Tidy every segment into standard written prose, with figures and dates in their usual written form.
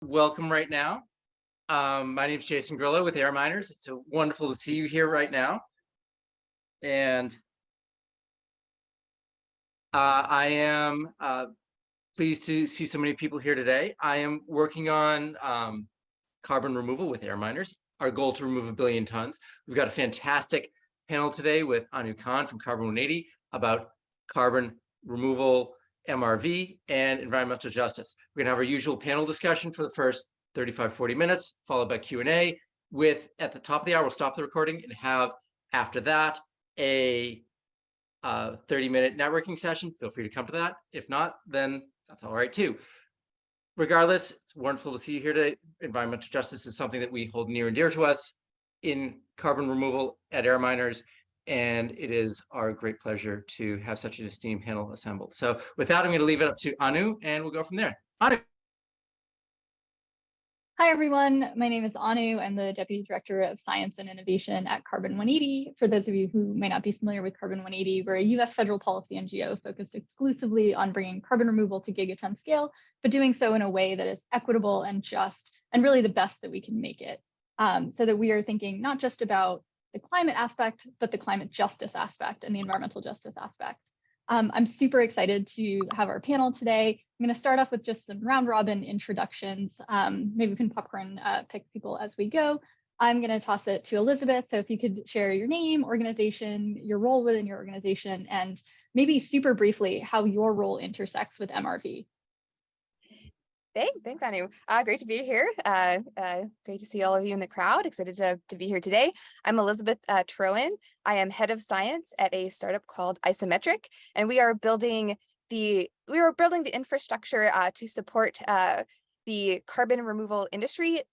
Welcome right now. My name is Jason Grillo with Air Miners. It's wonderful to see you here right now. And I am pleased to see so many people here today. I am working on carbon removal with Air Miners. Our goal to remove 1 billion tons. We've got a fantastic panel today with Anu Khan from Carbon 180 about carbon removal, MRV, and environmental justice. We're gonna have our usual panel discussion for the first 35-40 minutes, followed by Q&A with, at the top of the hour, we'll stop the recording and have, after that, a 30-minute networking session. Feel free to come to that. If not, then that's all right too. Regardless, it's wonderful to see you here today. Environmental justice is something that we hold near and dear to us in carbon removal at Air Miners, and it is our great pleasure to have such an esteemed panel assembled. So with that, I'm going to leave it up to Anu, and we'll go from there. Anu. Hi, everyone. My name is Anu. I'm the Deputy Director of Science and Innovation at Carbon 180. For those of you who may not be familiar with Carbon 180, we're a US federal policy NGO focused exclusively on bringing carbon removal to gigaton scale, but doing so in a way that is equitable and just, and really the best that we can make it. So that we are thinking not just about the climate aspect, but the climate justice aspect and the environmental justice aspect. I'm super excited to have our panel today. I'm going to start off with just some round robin introductions. Maybe we can popcorn pick people as we go. I'm going to toss it to Elizabeth. So if you could share your name, organization, your role within your organization, and maybe super briefly how your role intersects with MRV. Thanks, Anu. Great to be here. Great to see all of you in the crowd. Excited to be here today. I'm Elizabeth Troein. I am head of science at a startup called Isometric, and we are building the infrastructure to support the carbon removal industry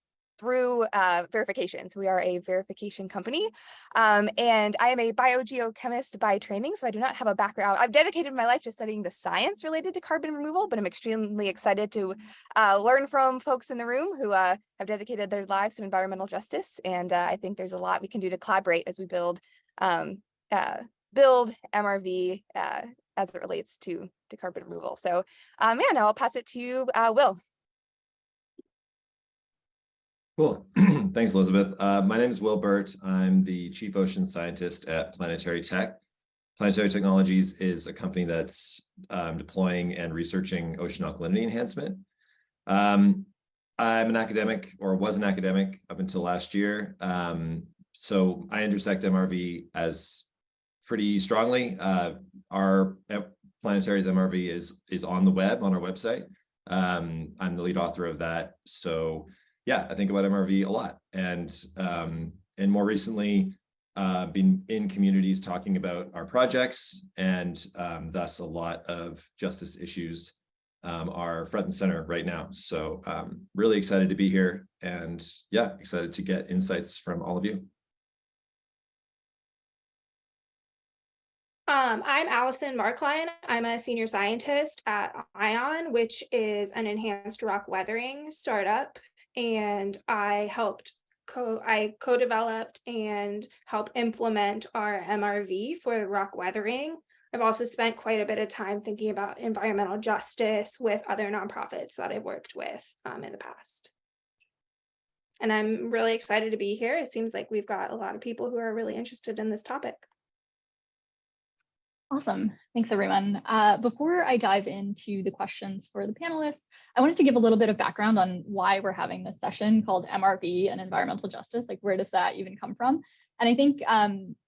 through verifications. We are a verification company, and I am a biogeochemist by training, so I do not have a background. I've dedicated my life to studying the science related to carbon removal, but I'm extremely excited to learn from folks in the room who have dedicated their lives to environmental justice, and I think there's a lot we can do to collaborate as we build MRV as it relates to carbon removal. So yeah, now I'll pass it to you, Will. Cool. Thanks, Elizabeth. My name is Will Burt. I'm the Chief Ocean Scientist at Planetary Tech. Planetary Technologies is a company that's deploying and researching ocean alkalinity enhancement. I'm an academic, or was an academic up until last year. So I intersect MRV as pretty strongly. Our Planetary's MRV is on the web, on our website. I'm the lead author of that. So yeah, I think about MRV a lot, and more recently, been in communities talking about our projects, and thus a lot of justice issues are front and center right now. So really excited to be here, and yeah, excited to get insights from all of you. I'm Alison Marklein. I'm a senior scientist at Eion, which is an enhanced rock weathering startup. And I co-developed and helped implement our MRV for rock weathering. I've also spent quite a bit of time thinking about environmental justice with other nonprofits that I've worked with in the past. And I'm really excited to be here. It seems like we've got a lot of people who are really interested in this topic. Awesome. Thanks, everyone. Before I dive into the questions for the panelists, I wanted to give a little bit of background on why we're having this session called MRV and Environmental Justice. Like, where does that even come from? And I think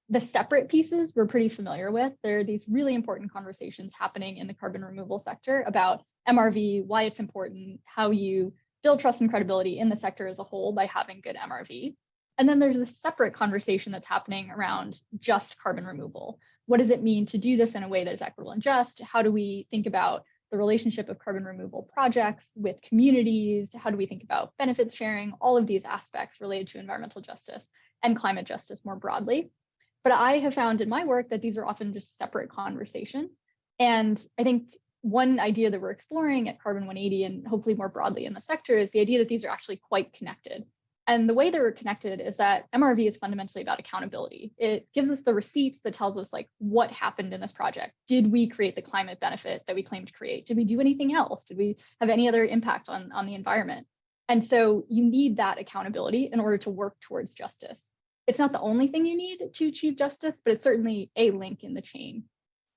the separate pieces we're pretty familiar with. There are these really important conversations happening in the carbon removal sector about MRV, why it's important, how you build trust and credibility in the sector as a whole by having good MRV. And then there's a separate conversation that's happening around just carbon removal. What does it mean to do this in a way that is equitable and just? How do we think about the relationship of carbon removal projects with communities? How do we think about benefits sharing? All of these aspects related to environmental justice and climate justice more broadly. But I have found in my work that these are often just separate conversations. And I think one idea that we're exploring at Carbon 180 and hopefully more broadly in the sector is the idea that these are actually quite connected. And the way they're connected is that MRV is fundamentally about accountability. It gives us the receipts that tells us like what happened in this project. Did we create the climate benefit that we claimed to create? Did we do anything else? Did we have any other impact on the environment? And so you need that accountability in order to work towards justice. It's not the only thing you need to achieve justice, but it's certainly a link in the chain.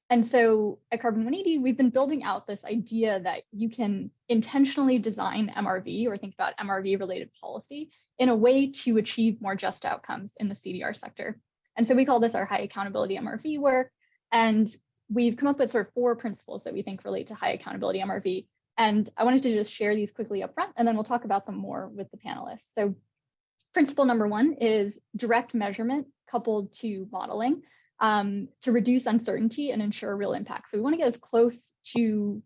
And so at Carbon 180, we've been building out this idea that you can intentionally design MRV or think about MRV related policy in a way to achieve more just outcomes in the CDR sector. And so we call this our high accountability MRV work. And we've come up with sort of 4 principles that we think relate to high accountability MRV. And I wanted to just share these quickly up front, and then we'll talk about them more with the panelists. So principle number 1 is direct measurement coupled to modeling to reduce uncertainty and ensure real impact. So we want to get as close to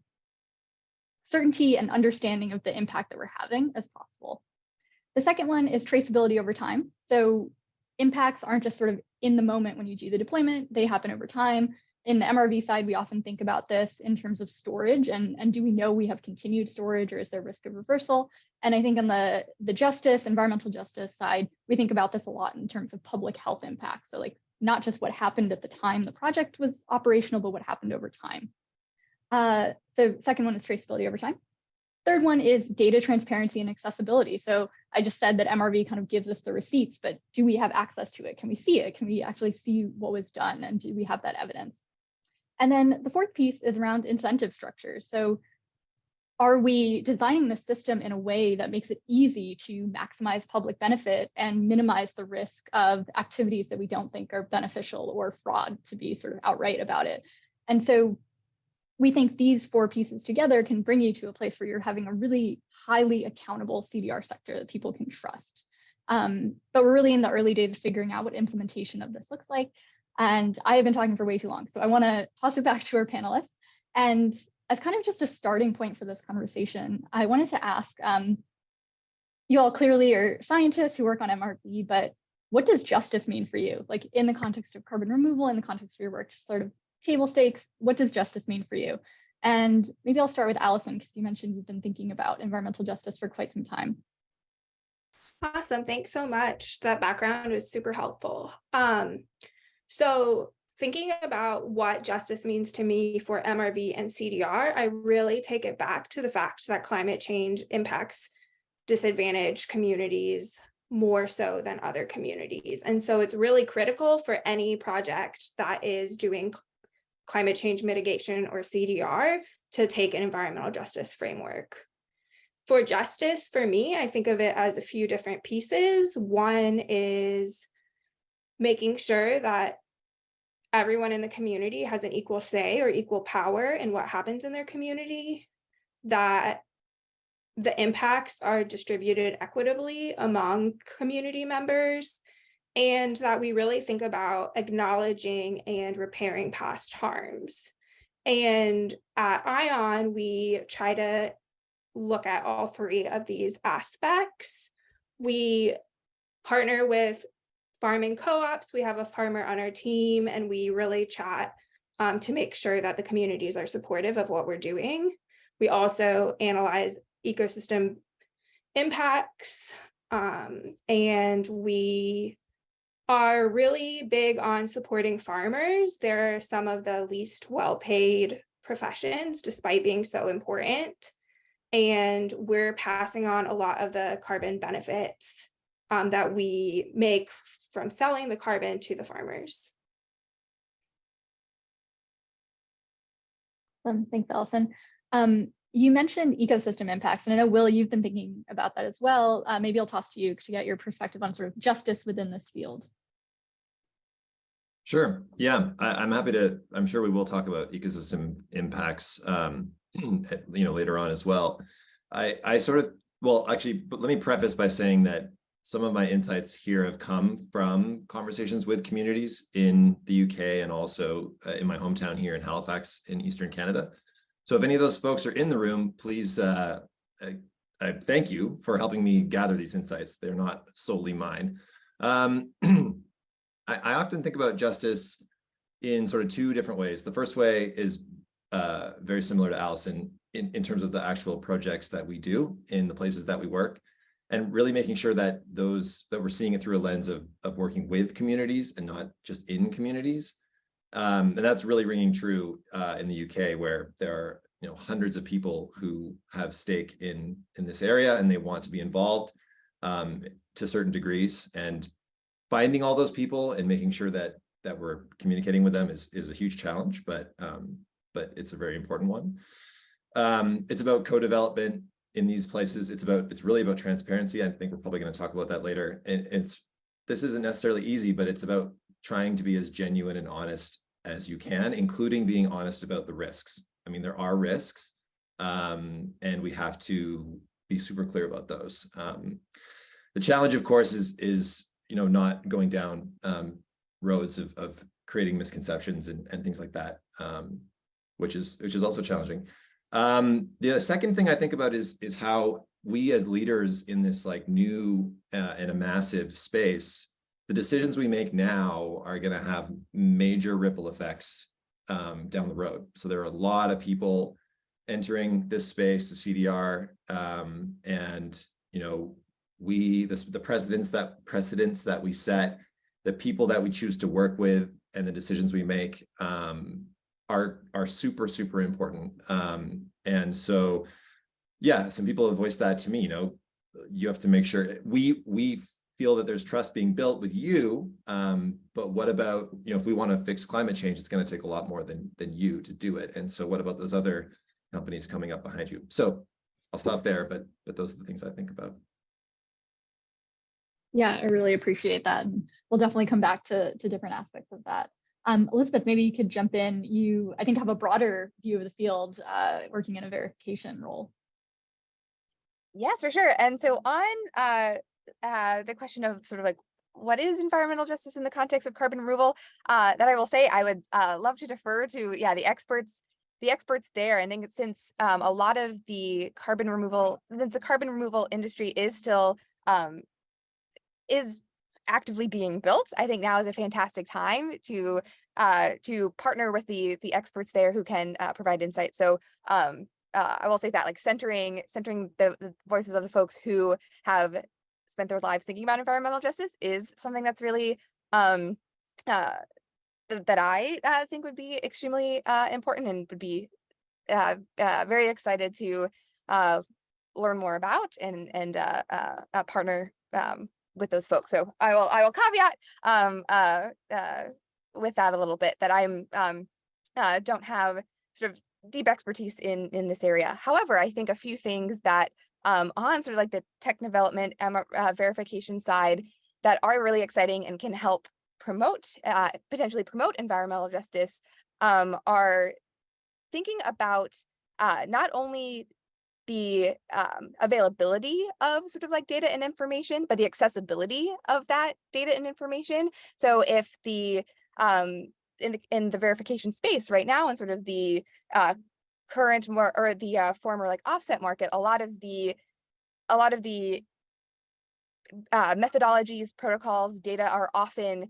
certainty and understanding of the impact that we're having as possible. The second one is traceability over time. So impacts aren't just sort of in the moment when you do the deployment, they happen over time. In the MRV side, we often think about this in terms of storage and do we know we have continued storage or is there risk of reversal? And I think on the environmental justice side, we think about this a lot in terms of public health impacts. So like not just what happened at the time the project was operational, but what happened over time. So second one is traceability over time. Third one is data transparency and accessibility. So I just said that MRV kind of gives us the receipts, but do we have access to it? Can we see it? Can we actually see what was done? And do we have that evidence? And then the fourth piece is around incentive structures. So are we designing the system in a way that makes it easy to maximize public benefit and minimize the risk of activities that we don't think are beneficial or fraud, to be sort of outright about it? And so we think these 4 pieces together can bring you to a place where you're having a really highly accountable CDR sector that people can trust. But we're really in the early days of figuring out what implementation of this looks like. And I have been talking for way too long, so I want to toss it back to our panelists. And as kind of just a starting point for this conversation, I wanted to ask, you all clearly are scientists who work on MRV, but what does justice mean for you? Like in the context of carbon removal, in the context of your work, sort of table stakes, what does justice mean for you? And maybe I'll start with Alison, because you mentioned you've been thinking about environmental justice for quite some time. Awesome, thanks so much. That background is super helpful. So thinking about what justice means to me for MRV and CDR, I really take it back to the fact that climate change impacts disadvantaged communities more so than other communities. And so it's really critical for any project that is doing climate change mitigation or CDR to take an environmental justice framework. For justice, for me, I think of it as a few different pieces. One is making sure that everyone in the community has an equal say or equal power in what happens in their community, that the impacts are distributed equitably among community members, and that we really think about acknowledging and repairing past harms. And at Eion, we try to look at all 3 of these aspects. We partner with farming co-ops. We have a farmer on our team, and we really chat to make sure that the communities are supportive of what we're doing. We also analyze ecosystem impacts, and we are really big on supporting farmers. They're some of the least well-paid professions, despite being so important. And we're passing on a lot of the carbon benefits that we make from selling the carbon to the farmers. Thanks, Alison. You mentioned ecosystem impacts, and I know, Will, you've been thinking about that as well. Maybe I'll toss to you to get your perspective on sort of justice within this field. Sure. Yeah, I'm happy to. I'm sure we will talk about ecosystem impacts, later on as well. I sort of, well, actually, but let me preface by saying that some of my insights here have come from conversations with communities in the UK and also in my hometown here in Halifax in Eastern Canada. So if any of those folks are in the room, please, I thank you for helping me gather these insights. They're not solely mine. I often think about justice in sort of 2 different ways. The first way is very similar to Alison in terms of the actual projects that we do in the places that we work, and really making sure that we're seeing it through a lens of working with communities and not just in communities. And that's really ringing true in the UK, where there hundreds of people who have stake in this area, and they want to be involved to certain degrees. And finding all those people and making sure that we're communicating with them is a huge challenge, but it's a very important one. It's about co-development in these places. It's really about transparency. I think we're probably going to talk about that later. And this isn't necessarily easy, but it's about trying to be as genuine and honest as you can, including being honest about the risks. I mean, there are risks, and we have to be super clear about those. The challenge, of course, is not going down roads of creating misconceptions and things like that, which is also challenging. The second thing I think about is how we as leaders in this like new and a massive space, the decisions we make now are going to have major ripple effects down the road. So there are a lot of people entering this space of CDR, and the precedents that we set, the people that we choose to work with, and the decisions we make are super, super important. And so, yeah, some people have voiced that to me. You have to make sure we feel that there's trust being built with you. But what about, if we want to fix climate change, it's going to take a lot more than you to do it. And so what about those other companies coming up behind you? So I'll stop there, but those are the things I think about. Yeah, I really appreciate that. And we'll definitely come back to different aspects of that. Elizabeth, maybe you could jump in. You, I think, have a broader view of the field, working in a verification role. Yes, for sure. And so on the question of sort of like, what is environmental justice in the context of carbon removal, that I will say I would love to defer to, the experts there. And then since a lot of the carbon removal industry is still is actively being built, I think now is a fantastic time to partner with the experts there who can provide insight. So I will say that, like, centering the voices of the folks who have spent their lives thinking about environmental justice is something that's really that I think would be extremely important, and would be very excited to learn more about and partner with those folks. So I will caveat with that a little bit, that I'm don't have sort of deep expertise in this area. However, I think a few things that on sort of like the tech development verification side that are really exciting and can help potentially promote environmental justice are thinking about not only the availability of sort of like data and information, but the accessibility of that data and information. So if the in the verification space right now, and sort of the current former like offset market, a lot of the methodologies, protocols, data are often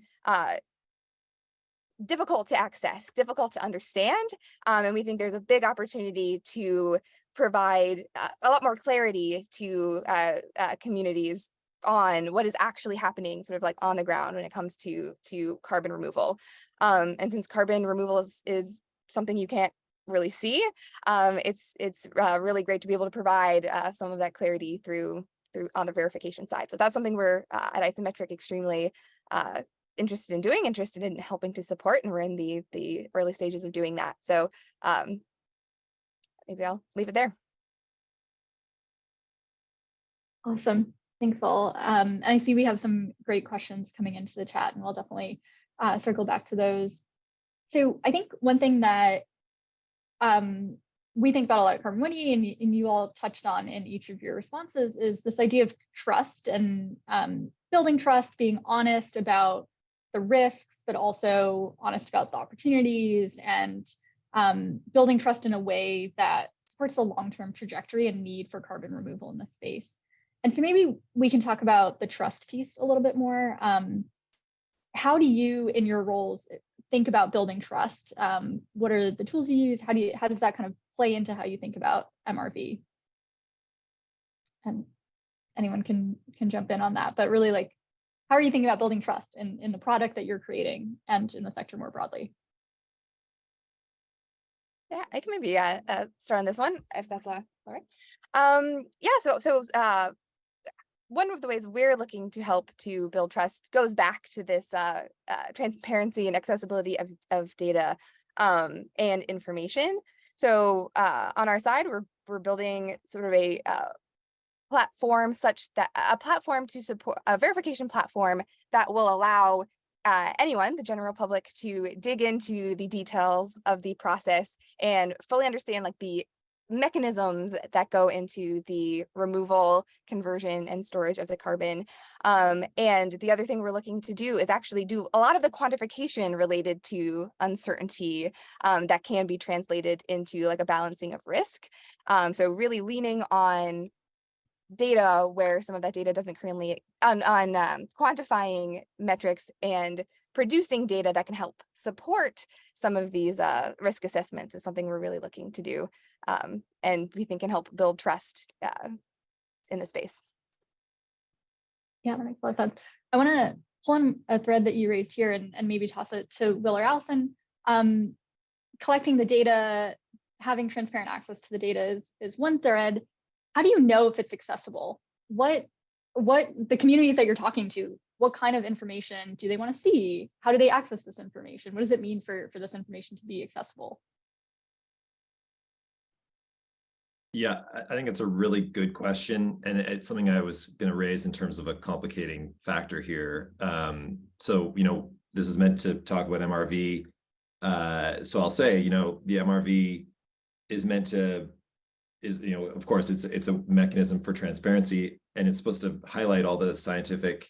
difficult to access, difficult to understand, and we think there's a big opportunity to provide a lot more clarity to communities on what is actually happening sort of like on the ground when it comes to carbon removal. And since carbon removal is something you can't really see, it's really great to be able to provide some of that clarity through on the verification side. So that's something we're at Isometric extremely interested in helping to support, and we're in the early stages of doing that. So maybe I'll leave it there. Awesome. Thanks all. And I see we have some great questions coming into the chat, and we'll definitely circle back to those. So I think one thing that we think about a lot at Carbon Wiki, and you all touched on in each of your responses, is this idea of trust and building trust, being honest about the risks, but also honest about the opportunities, and building trust in a way that supports the long-term trajectory and need for carbon removal in this space. And so maybe we can talk about the trust piece a little bit more. How do you, in your roles, think about building trust? What are the tools you use? How does that kind of play into how you think about MRV? And anyone can jump in on that, but really, like, how are you thinking about building trust in the product that you're creating and in the sector more broadly? Yeah, I can maybe start on this one if that's all right. Yeah, so one of the ways we're looking to help to build trust goes back to this transparency and accessibility of data and information. So on our side, we're building sort of a platform to support a verification platform that will allow anyone, the general public, to dig into the details of the process and fully understand like the mechanisms that go into the removal, conversion, and storage of the carbon. And the other thing we're looking to do is actually do a lot of the quantification related to uncertainty that can be translated into like a balancing of risk. So really leaning on data where some of that data doesn't currently on quantifying metrics and producing data that can help support some of these risk assessments is something we're really looking to do, and we think can help build trust in the space. Yeah, that makes a lot of sense. I want to pull on a thread that you raised here and maybe toss it to Will or Alison. Collecting the data, having transparent access to the data is one thread. How do you know if it's accessible? What the communities that you're talking to, what kind of information do they want to see? How do they access this information? What does it mean for this information to be accessible? Yeah, I think it's a really good question, and it's something I was going to raise in terms of a complicating factor here. So, this is meant to talk about MRV. So I'll say, the MRV is meant to of course, it's a mechanism for transparency, and it's supposed to highlight all the scientific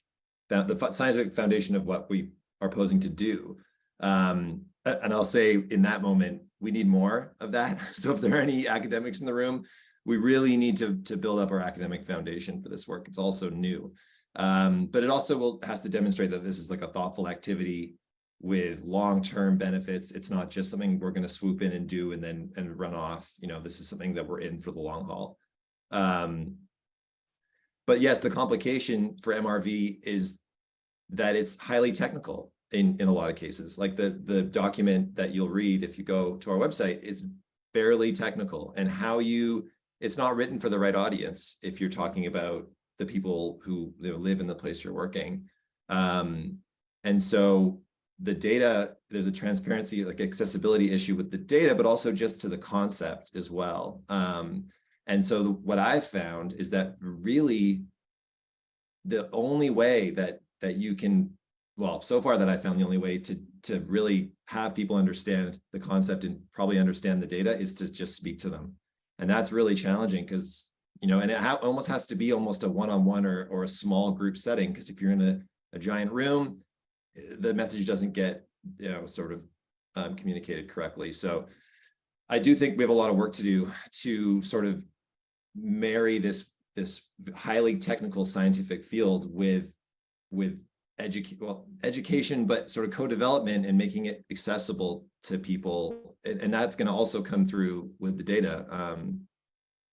foundation of what we are posing to do. And I'll say in that moment, we need more of that. So if there are any academics in the room, we really need to build up our academic foundation for this work. It's also new, but it also has to demonstrate that this is like a thoughtful activity with long-term benefits. It's not just something we're going to swoop in and do and run off. This is something that we're in for the long haul. But yes, the complication for MRV is that it's highly technical in a lot of cases. Like the document that you'll read if you go to our website is barely technical, and it's not written for the right audience if you're talking about the people who live in the place you're working. And so the data, there's a transparency, like accessibility issue with the data, but also just to the concept as well. And so what I've found is that really the only way that you can, well, so far that I found the only way to really have people understand the concept and probably understand the data is to just speak to them. And that's really challenging because, and it almost has to be almost a one-on-one or a small group setting, because if you're in a giant room, the message doesn't get, sort of communicated correctly. So I do think we have a lot of work to do to sort of marry this highly technical scientific field with education, but sort of co-development and making it accessible to people. And that's going to also come through with the data.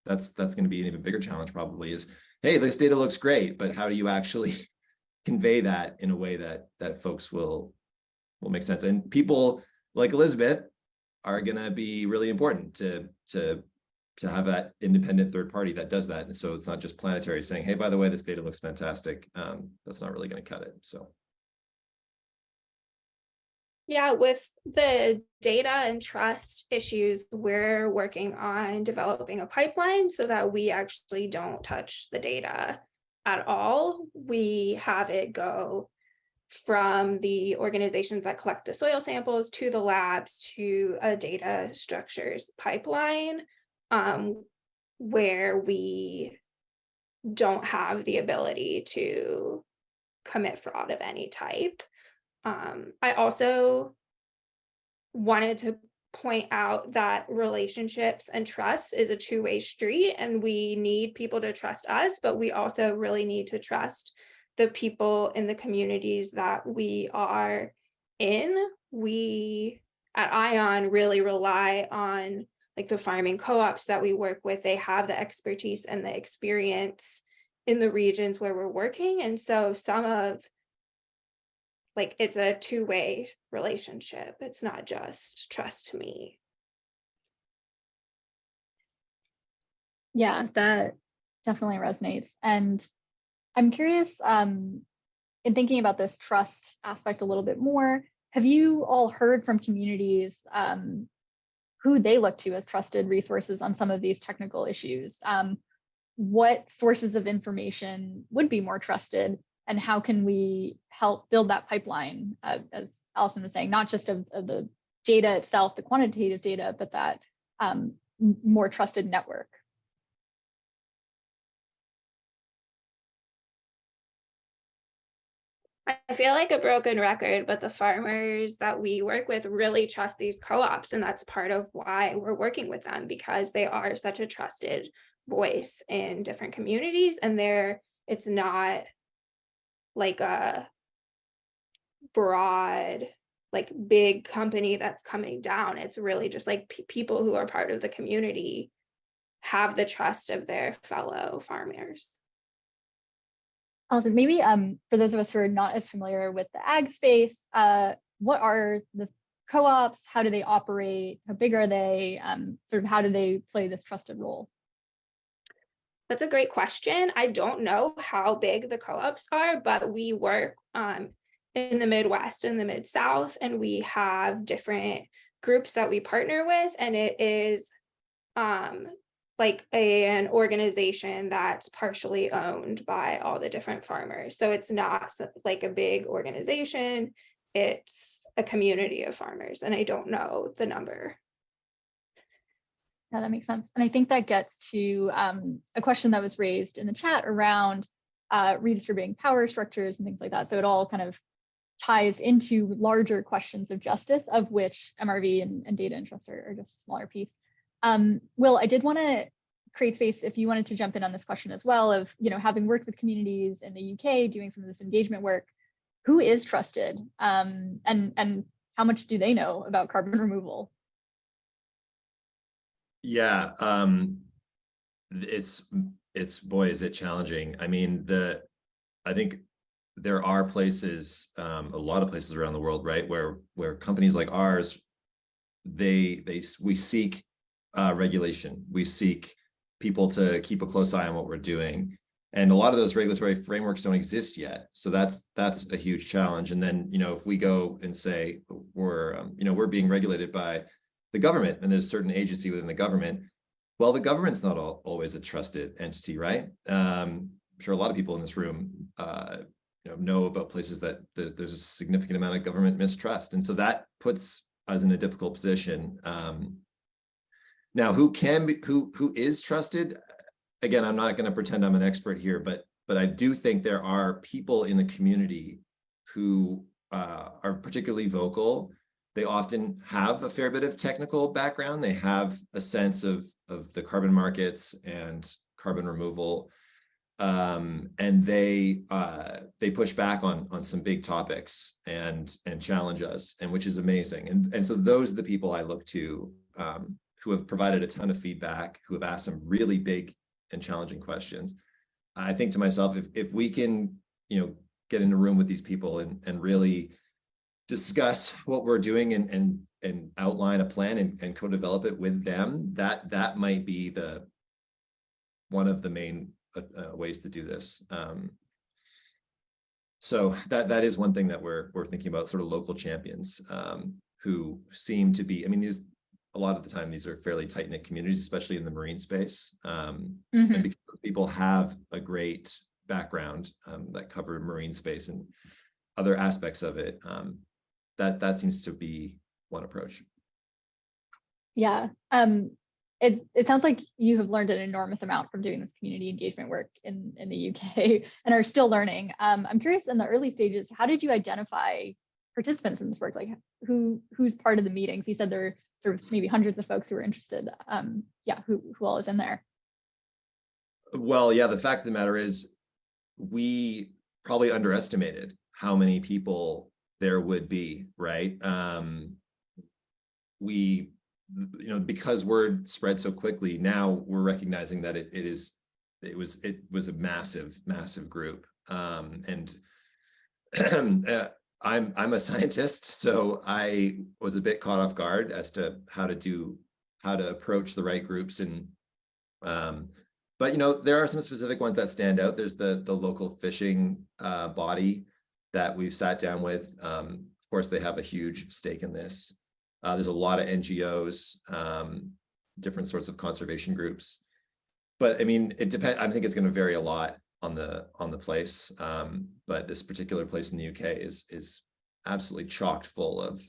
That's going to be an even bigger challenge probably is, hey, this data looks great, but how do you actually convey that in a way that folks will make sense? And people like Elizabeth are going to be really important to have that independent third party that does that. And so it's not just Planetary saying, hey, by the way, this data looks fantastic. That's not really going to cut it. So. Yeah, with the data and trust issues, we're working on developing a pipeline so that we actually don't touch the data at all. We have it go from the organizations that collect the soil samples to the labs to a data structures pipeline, where we don't have the ability to commit fraud of any type. I also wanted to point out that relationships and trust is a two-way street, and we need people to trust us, but we also really need to trust the people in the communities that we are in. We at Eion really rely on like the farming co-ops that we work with. They have the expertise and the experience in the regions where we're working. And so it's a two-way relationship. It's not just trust me. Yeah, that definitely resonates. And I'm curious, in thinking about this trust aspect a little bit more, have you all heard from communities who they look to as trusted resources on some of these technical issues? What sources of information would be more trusted, and how can we help build that pipeline, as Alison was saying, not just of the data itself, the quantitative data, but that more trusted network? I feel like a broken record, but the farmers that we work with really trust these co-ops, and that's part of why we're working with them, because they are such a trusted voice in different communities, and it's not like a broad, like big company that's coming down. It's really just like people who are part of the community have the trust of their fellow farmers. Also, maybe for those of us who are not as familiar with the ag space, what are the co-ops? How do they operate? How big are they? Sort of how do they play this trusted role? That's a great question. I don't know how big the co-ops are, but we work in the Midwest and the Mid-South, and we have different groups that we partner with, and it is like an organization that's partially owned by all the different farmers. So it's not like a big organization, it's a community of farmers, and I don't know the number. Yeah, that makes sense. And I think that gets to a question that was raised in the chat around redistributing power structures and things like that. So it all kind of ties into larger questions of justice, of which MRV and data and trust are just a smaller piece. Will, I did want to create space if you wanted to jump in on this question as well, of, you know, having worked with communities in the UK, doing some of this engagement work, who is trusted, and how much do they know about carbon removal? Yeah, it's boy, is it challenging. I mean, I think there are places, a lot of places around the world, right, where companies like ours, we seek regulation. We seek people to keep a close eye on what we're doing, and a lot of those regulatory frameworks don't exist yet. So that's a huge challenge. And then, you know, if we go and say we're being regulated by the government, and there's a certain agency within the government, well, the government's not always a trusted entity, right? I'm sure a lot of people in this room know about places that there's a significant amount of government mistrust, and so that puts us in a difficult position. Now, who is trusted? Again, I'm not going to pretend I'm an expert here, but I do think there are people in the community who are particularly vocal. They often have a fair bit of technical background. They have a sense of the carbon markets and carbon removal, and they push back on some big topics and challenge us, and which is amazing. And so those are the people I look to, who have provided a ton of feedback, who have asked some really big and challenging questions. I think to myself, if we can, get in a room with these people and really discuss what we're doing and outline a plan and co-develop it with them, that might be one of the main ways to do this. So that is one thing that we're thinking about, sort of local champions, who seem to be, I mean, a lot of the time these are fairly tight-knit communities, especially in the marine space, and because people have a great background that cover marine space and other aspects of it, that seems to be one approach. Yeah, it sounds like you have learned an enormous amount from doing this community engagement work in the UK and are still learning. I'm curious, in the early stages, how did you identify participants in this work? Like, who's part of the meetings? You said there are sort of maybe hundreds of folks who are interested. Yeah, who all is in there? Well, yeah, the fact of the matter is we probably underestimated how many people there would be, right? We, because word spread so quickly, now we're recognizing that it was a massive group. And I'm a scientist, so I was a bit caught off guard as to how to approach the right groups and But there are some specific ones that stand out. There's the local fishing body that we've sat down with. Of course, they have a huge stake in this. There's a lot of NGOs, different sorts of conservation groups. But I mean, it depends. I think it's going to vary a lot on the place. But this particular place in the UK is absolutely chocked full of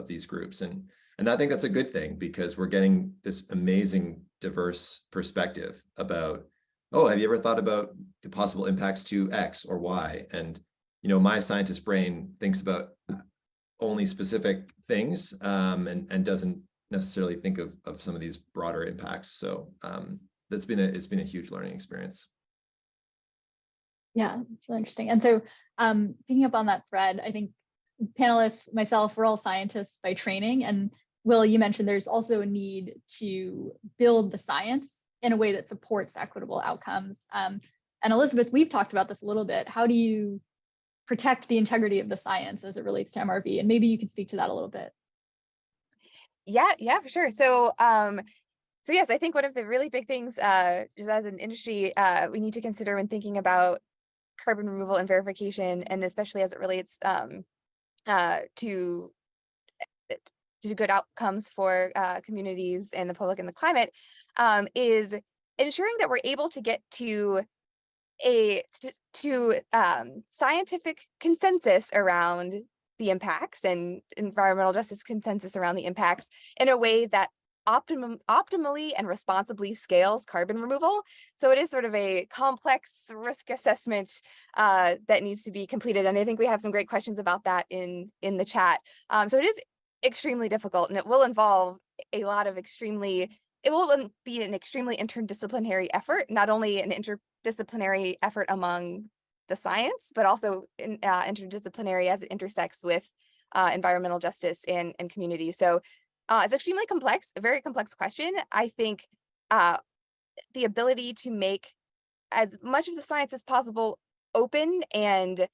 these groups, and I think that's a good thing, because we're getting this amazing diverse perspective about, oh, have you ever thought about the possible impacts to X or Y? And my scientist brain thinks about only specific things, and doesn't necessarily think of some of these broader impacts. So it's been a huge learning experience. Yeah, it's really interesting. And so picking up on that thread, I think panelists, myself, we're all scientists by training. And Will, you mentioned there's also a need to build the science in a way that supports equitable outcomes. And Elizabeth, we've talked about this a little bit. How do you protect the integrity of the science as it relates to MRV? And maybe you can speak to that a little bit. Yeah, for sure. So yes, I think one of the really big things, just as an industry, we need to consider when thinking about carbon removal and verification, and especially as it relates to good outcomes for communities and the public and the climate, is ensuring that we're able to get to scientific consensus around the impacts and environmental justice consensus around the impacts in a way that optimally and responsibly scales carbon removal. So it is sort of a complex risk assessment that needs to be completed. And I think we have some great questions about that in the chat. So it is extremely difficult, and it will involve a lot of it will be an extremely interdisciplinary effort, not only an interdisciplinary effort among the science, but also interdisciplinary as it intersects with environmental justice and community. So it's extremely complex, a very complex question. I think the ability to make as much of the science as possible open and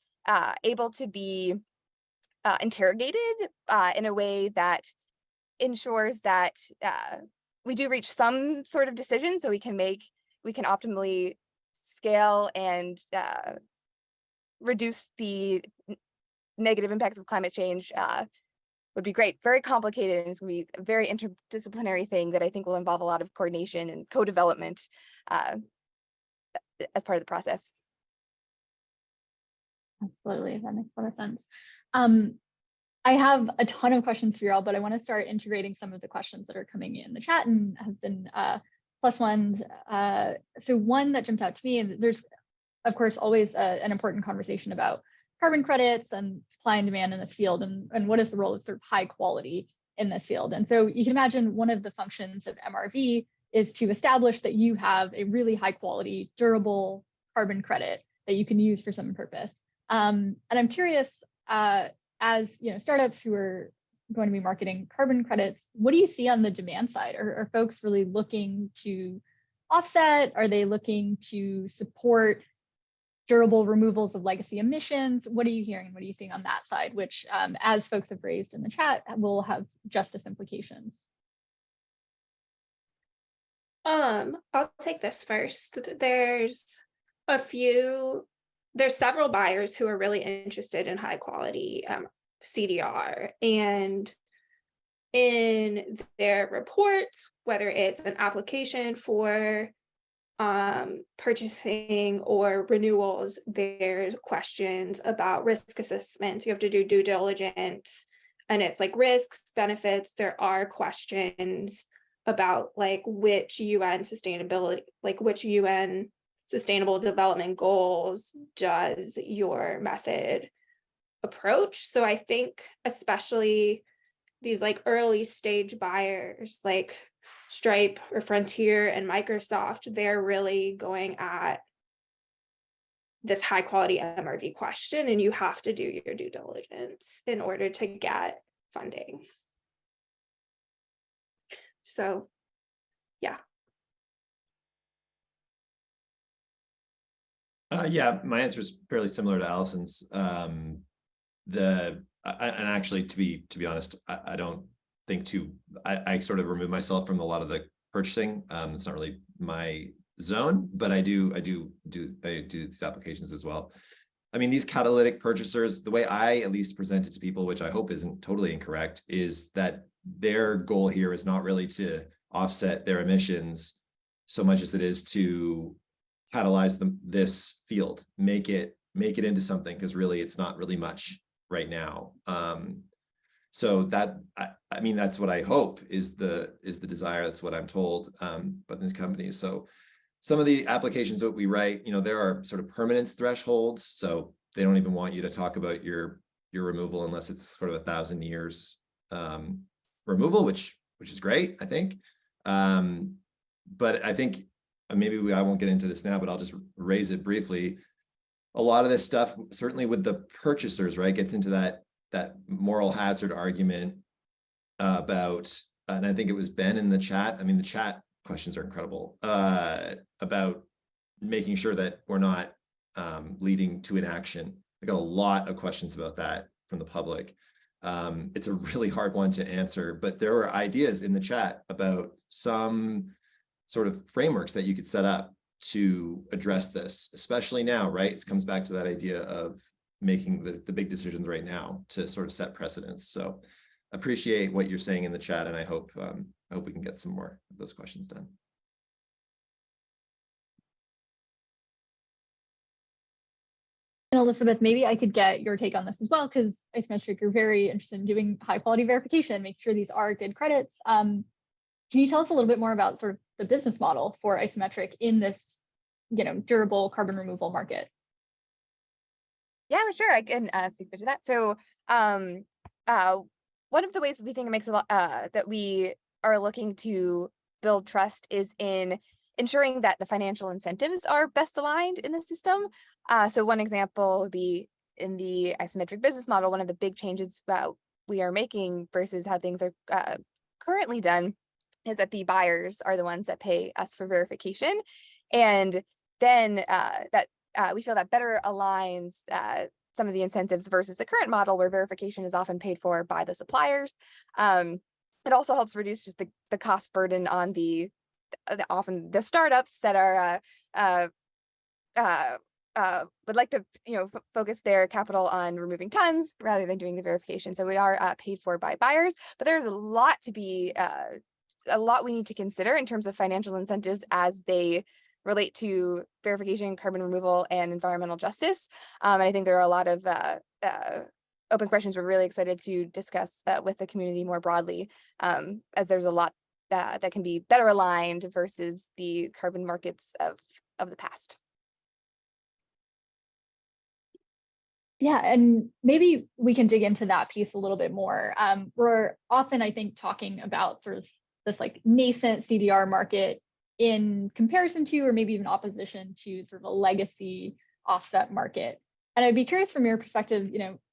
able to be interrogated in a way that ensures that we do reach some sort of decision, so we can optimally scale and reduce the negative impacts of climate change would be great. Very complicated, and it's going to be a very interdisciplinary thing that I think will involve a lot of coordination and co-development as part of the process. Absolutely, that makes a lot of sense. I have a ton of questions for you all, but I want to start integrating some of the questions that are coming in the chat and have been plus ones. So one that jumped out to me, and there's of course always an important conversation about carbon credits and supply and demand in this field, and what is the role of sort of high quality in this field. And so you can imagine one of the functions of MRV is to establish that you have a really high quality, durable carbon credit that you can use for some purpose. And I'm curious, as startups who are going to be marketing carbon credits, what do you see on the demand side? Are folks really looking to offset? Are they looking to support durable removals of legacy emissions? What are you hearing? What are you seeing on that side, which, as folks have raised in the chat, will have justice implications? I'll take this first. There's several buyers who are really interested in high quality CDR, and in their reports, whether it's an application for purchasing or renewals, there's questions about risk assessments. You have to do due diligence, and it's like risks, benefits. There are questions about which UN sustainable development goals does your method approach. So I think especially these early stage buyers like Stripe or Frontier and Microsoft, they're really going at this high quality MRV question, and you have to do your due diligence in order to get funding. So yeah. Yeah, my answer is fairly similar to Alison's. And actually, to be honest, I don't think I sort of remove myself from a lot of the purchasing. It's not really my zone, but I do these applications as well. I mean, these catalytic purchasers, the way I at least present it to people, which I hope isn't totally incorrect, is that their goal here is not really to offset their emissions so much as it is to catalyze this field, make it into something, because really it's not really much right now. So that, I mean, that's what I hope is the desire. That's what I'm told by these companies. So some of the applications that we write, you know, there are sort of permanence thresholds. So they don't even want you to talk about your removal unless it's sort of 1,000 years removal, which is great, I think. But I think maybe I won't get into this now, but I'll just raise it briefly. A lot of this stuff, certainly with the purchasers, right, gets into that moral hazard argument about, and I think it was Ben in the chat. I mean, the chat questions are incredible, about making sure that we're not leading to inaction. I got a lot of questions about that from the public. It's a really hard one to answer, but there were ideas in the chat about some sort of frameworks that you could set up to address this, especially now, right? It comes back to that idea of making the big decisions right now to sort of set precedents. So appreciate what you're saying in the chat, and I hope we can get some more of those questions done. And Elizabeth, maybe I could get your take on this as well, because Isometric, you're very interested in doing high quality verification, make sure these are good credits. Can you tell us a little bit more about sort of the business model for Isometric in this, you know, durable carbon removal market? Yeah, sure. I can speak to that. So one of the ways we think it makes a lot that we are looking to build trust is in ensuring that the financial incentives are best aligned in the system. So one example would be in the Isometric business model. One of the big changes we are making versus how things are currently done is that the buyers are the ones that pay us for verification. And then we feel that better aligns some of the incentives versus the current model where verification is often paid for by the suppliers. It also helps reduce just the cost burden on often the startups that are would like to focus their capital on removing tons rather than doing the verification. So we are paid for by buyers, but there's a lot we need to consider in terms of financial incentives as they relate to verification, carbon removal, and environmental justice. And I think there are a lot of open questions we're really excited to discuss with the community more broadly, as there's a lot that can be better aligned versus the carbon markets of the past. Yeah, and maybe we can dig into that piece a little bit more. We're often, I think, talking about sort of this like nascent CDR market in comparison to, or maybe even opposition to, sort of a legacy offset market. And I'd be curious from your perspective,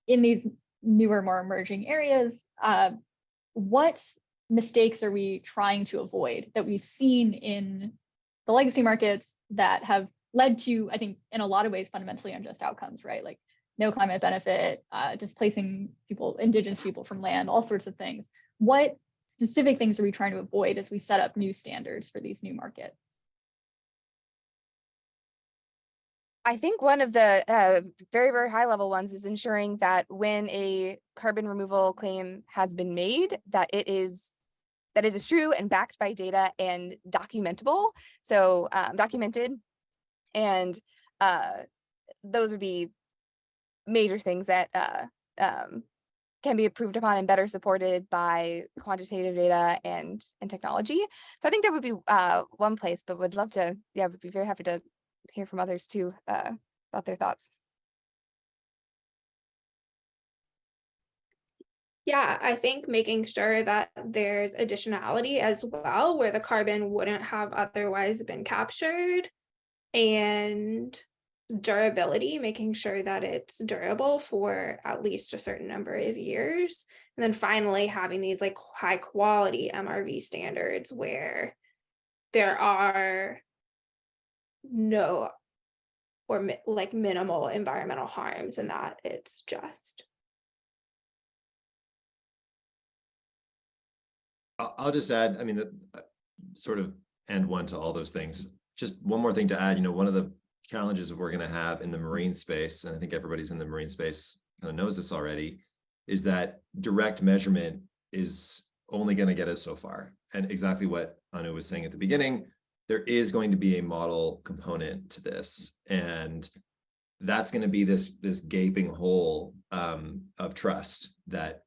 in these newer, more emerging areas, what mistakes are we trying to avoid that we've seen in the legacy markets that have led to, I think, in a lot of ways, fundamentally unjust outcomes, right? Like no climate benefit, displacing indigenous people from land, all sorts of things. What specific things are we trying to avoid as we set up new standards for these new markets? I think one of the very, very high level ones is ensuring that when a carbon removal claim has been made, that it is true and backed by data and documentable. So documented, and those would be major things that can be improved upon and better supported by quantitative data and technology. So I think that would be one place, but would love to, would be very happy to hear from others too about their thoughts. Yeah, I think making sure that there's additionality as well, where the carbon wouldn't have otherwise been captured, and durability, making sure that it's durable for at least a certain number of years. And then finally having these like high quality MRV standards where there are no or like minimal environmental harms, and that it's just. I'll just add, I mean, sort of end one to all those things. just one more thing to add, one of the challenges that we're going to have in the marine space, and I think everybody's in the marine space kind of knows this already, is that direct measurement is only going to get us so far. And exactly what Anu was saying at the beginning, there is going to be a model component to this. And that's going to be this gaping hole of trust that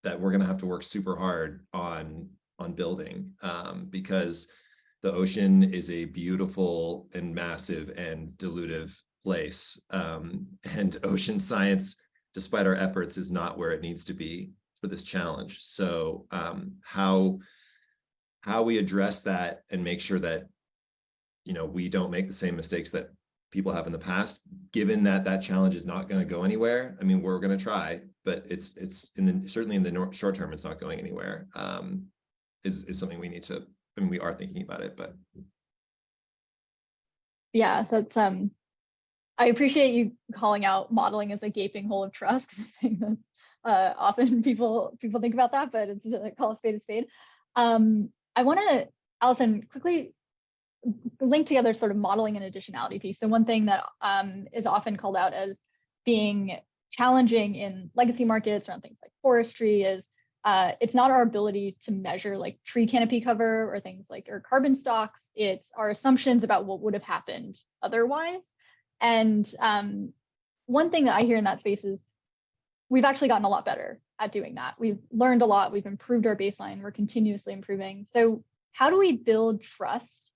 we're going to have to work super hard on building, because the ocean is a beautiful and massive and dilutive place. And ocean science, despite our efforts, is not where it needs to be for this challenge. So how we address that and make sure that we don't make the same mistakes that people have in the past, given that that challenge is not going to go anywhere. I mean, we're going to try, but it's certainly in the short term, it's not going anywhere. Is something we need to. I mean, we are thinking about it, but yeah, that's I appreciate you calling out modeling as a gaping hole of trust, because I think that's often people think about that, but it's call a spade a spade. I want to, Alison, quickly link together sort of modeling and additionality piece. So one thing that is often called out as being challenging in legacy markets around things like forestry is it's not our ability to measure like tree canopy cover or things like or carbon stocks. It's our assumptions about what would have happened otherwise. And one thing that I hear in that space is we've actually gotten a lot better at doing that. We've learned a lot. We've improved our baseline. We're continuously improving. So how do we build trust,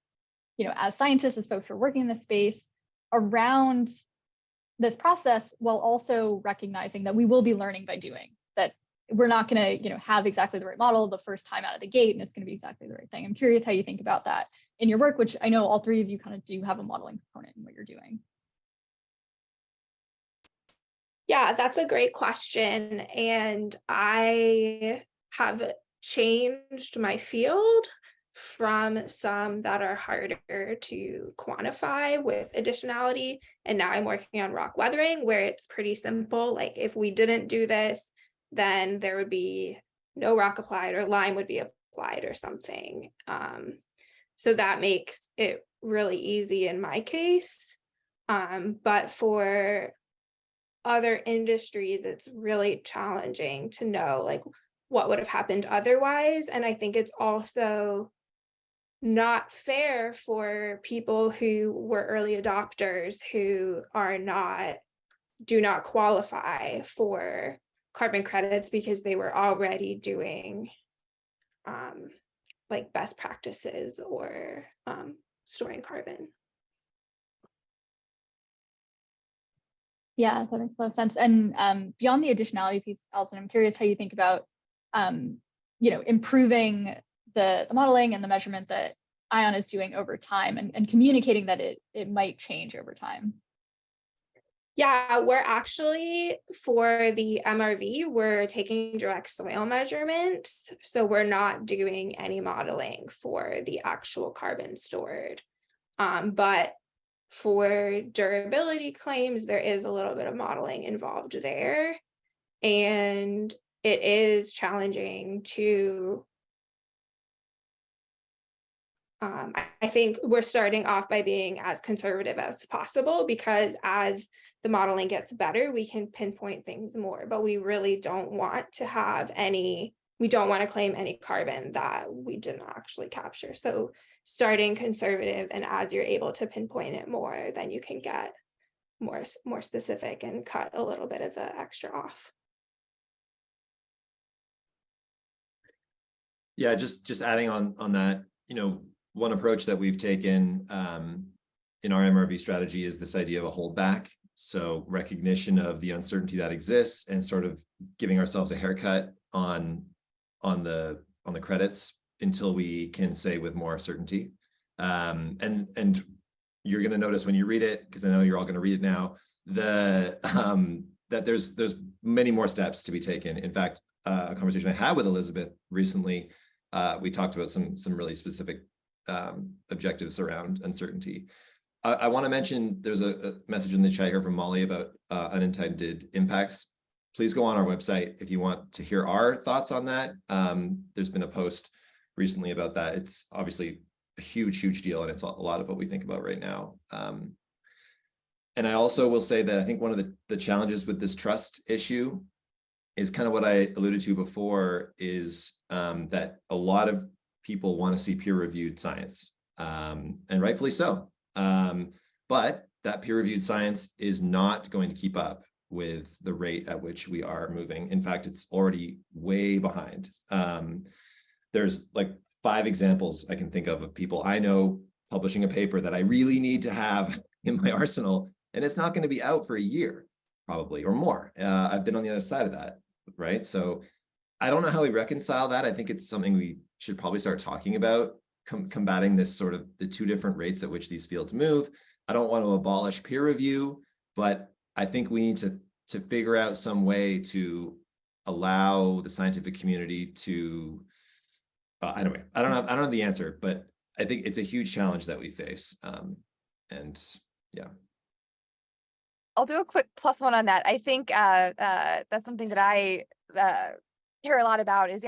as scientists, as folks who are working in this space around this process, while also recognizing that we will be learning by doing, that we're not going to, have exactly the right model the first time out of the gate, and it's going to be exactly the right thing. I'm curious how you think about that in your work, which I know all three of you kind of do have a modeling component in what you're doing. Yeah, that's a great question. And I have changed my field from some that are harder to quantify with additionality. And now I'm working on rock weathering, where it's pretty simple. Like if we didn't do this, then there would be no rock applied, or lime would be applied or something. So that makes it really easy in my case. But for other industries, it's really challenging to know like what would have happened otherwise. And I think it's also not fair for people who were early adopters who do not qualify for carbon credits because they were already doing like best practices or storing carbon. Yeah, that makes a lot of sense. And beyond the additionality piece, Alison, I'm curious how you think about, improving the modeling and the measurement that Eion is doing over time, and communicating that it might change over time. Yeah, we're actually, for the MRV, we're taking direct soil measurements. So we're not doing any modeling for the actual carbon stored. But for durability claims, there is a little bit of modeling involved there. And it is challenging to, I think we're starting off by being as conservative as possible, because as the modeling gets better, we can pinpoint things more, but we really don't want to claim any carbon that we didn't actually capture. So starting conservative, and as you're able to pinpoint it more, then you can get more specific and cut a little bit of the extra off. Yeah, just adding on that, one approach that we've taken in our MRV strategy is this idea of a holdback. So recognition of the uncertainty that exists and sort of giving ourselves a haircut on the credits until we can say with more certainty. And you're going to notice when you read it, because I know you're all going to read it now, that there's many more steps to be taken. In fact, a conversation I had with Elizabeth recently, we talked about some really specific objectives around uncertainty. I want to mention there's a message in the chat here from Molly about unintended impacts. Please go on our website if you want to hear our thoughts on that. There's been a post recently about that. It's obviously a huge deal, and it's a lot of what we think about right now. And I also will say that I think one of the challenges with this trust issue is kind of what I alluded to before, is that a lot of people want to see peer-reviewed science, and rightfully so. But that peer-reviewed science is not going to keep up with the rate at which we are moving. In fact, it's already way behind. There's like 5 examples I can think of people I know publishing a paper that I really need to have in my arsenal, and it's not going to be out for a year, probably, or more. I've been on the other side of that, right? So I don't know how we reconcile that. I think it's something we should probably start talking about, combating this sort of the 2 different rates at which these fields move. I don't want to abolish peer review, but I think we need to figure out some way to allow the scientific community to, anyway, I don't have the answer, but I think it's a huge challenge that we face. And yeah. I'll do a quick +1 on that. I think that's something that I hear a lot about is,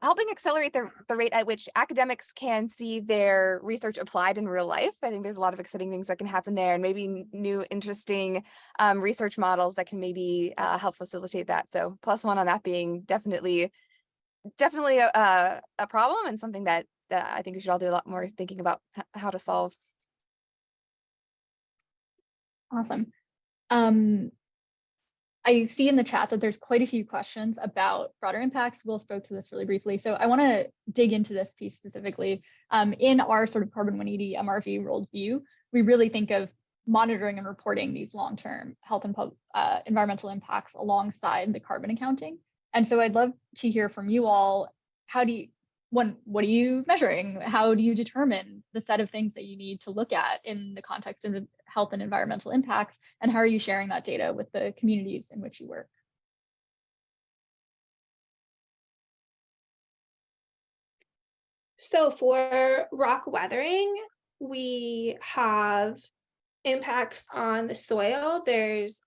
helping accelerate the rate at which academics can see their research applied in real life. I think there's a lot of exciting things that can happen there, and maybe new interesting research models that can maybe help facilitate that. So +1 on that being definitely a problem, and something that I think we should all do a lot more thinking about how to solve. Awesome. I see in the chat that there's quite a few questions about broader impacts. Will spoke to this really briefly, so I want to dig into this piece specifically. In our sort of carbon 180 MRV worldview, we really think of monitoring and reporting these long-term health and environmental impacts alongside the carbon accounting. And so I'd love to hear from you all. What are you measuring? How do you determine the set of things that you need to look at in the context of health and environmental impacts? And how are you sharing that data with the communities in which you work? So for rock weathering, we have impacts on the soil. There's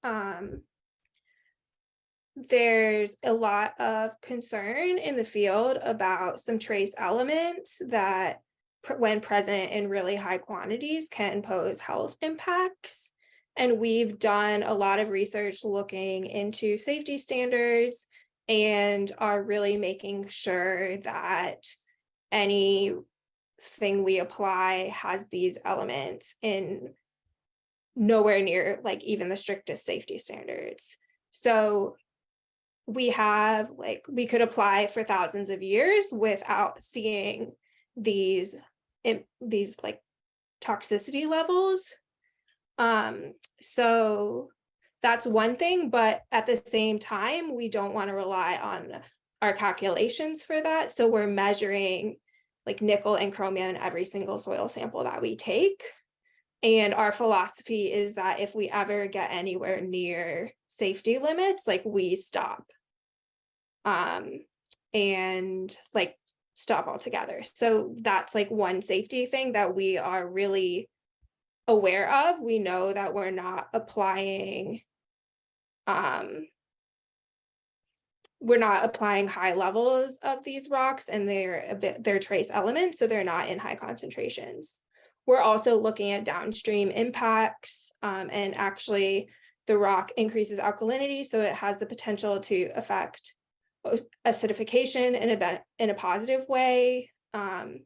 a lot of concern in the field about some trace elements that, when present in really high quantities, can pose health impacts. And we've done a lot of research looking into safety standards and are really making sure that anything we apply has these elements in nowhere near like even the strictest safety standards. So we could apply for thousands of years without seeing these like toxicity levels. So that's one thing, but at the same time, we don't want to rely on our calculations for that. So we're measuring like nickel and chromium in every single soil sample that we take. And our philosophy is that if we ever get anywhere near safety limits, like we stop. And like stop altogether. So that's like one safety thing that we are really aware of. We know that we're not applying high levels of these rocks, and they're trace elements, so they're not in high concentrations. We're also looking at downstream impacts, and actually the rock increases alkalinity, so it has the potential to affect acidification in a positive way, and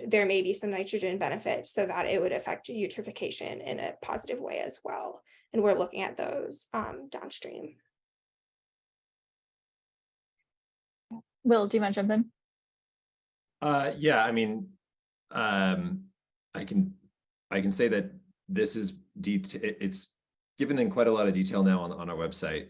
there may be some nitrogen benefits, so that it would affect eutrophication in a positive way as well. And we're looking at those downstream. Will, do you want to jump in? Yeah, I mean, I can say that this is it's given in quite a lot of detail now on our website.